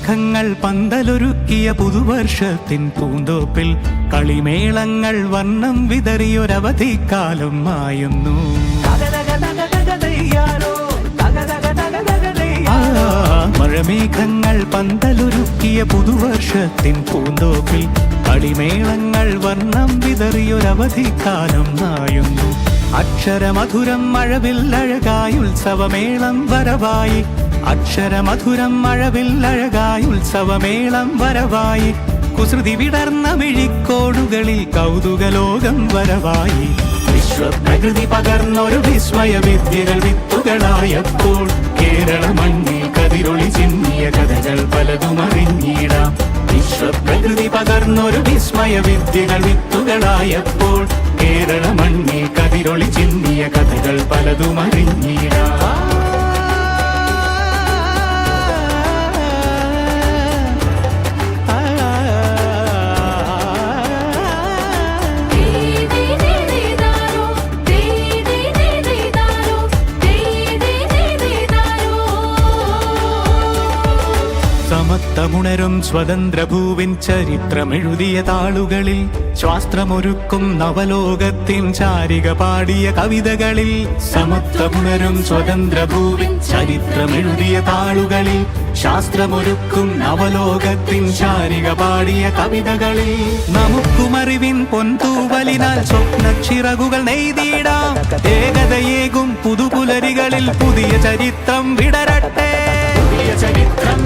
മഴമേഘങ്ങൾ പന്തലൊരുക്കിയ പുതുവർഷത്തിൻ പൂന്തോപ്പിൽ കളിമേളങ്ങൾ വർണ്ണം വിതറിയൊരവധിക്കാലം മായുന്നു. മഴമേഘങ്ങൾ പന്തലൊരുക്കിയ പുതുവർഷത്തിൻ പൂന്തോപ്പിൽ കളിമേളങ്ങൾ വർണ്ണം വിതറിയൊരവധിക്കാലം മായുന്നു. അക്ഷരമധുരം മഴവില്ലഴകായി ഉത്സവമേളം വരവായി. അക്ഷരമധുരം മഴവില്ലഴകായി ഉത്സവമേളം വരവായി. കുസൃതി വിടർന്ന മിഴിക്കോടുകളിൽ കൗതുകലോകം വരവായി. വിശ്വപ്രകൃതി പകർന്നൊരു വിസ്മയ വിദ്യകൾ വിത്തുകളായപ്പോൾ കേരള മണ്ണിൽ കതിരൊളി ചിന്നിയ കഥകൾ പലതും അറിഞ്ഞിടാം. വിശ്വപ്രകൃതി പകർന്നൊരു വിസ്മയ വിദ്യകൾ വിത്തുകളായപ്പോൾ കേരള മണ്ണിൽ കതിരൊളി ചിന്നിയ കഥകൾ പലതും അറിഞ്ഞിടാം. സമത്തമുണരും സ്വതന്ത്രഭൂവിൻ ചരിത്രമെഴുതിയ താളുകളിൽ ശാസ്ത്രമൊരുക്കും നവലോകത്തിൻ ചാരിക പാടിയ കവിതകളിൽ. സമത്വമുണരും സ്വതന്ത്രഭൂവിൻ ചരിത്രമെഴുതിയ താളുകളിൽ ശാസ്ത്രമൊരുക്കും നവലോകത്തിൻ ചാരിക പാടിയ കവിതകളിൽ. നമുക്കുമറിവിൻ പൊൻതൂവലിനാൽ സ്വപ്നച്ചിറകുകൾ നെയ്തിടാം. ഏകതയേകും പുതുപുലരികളിൽ പുതിയ ചരിത്രം വിടരട്ടെ. പുതിയ ചരിത്രം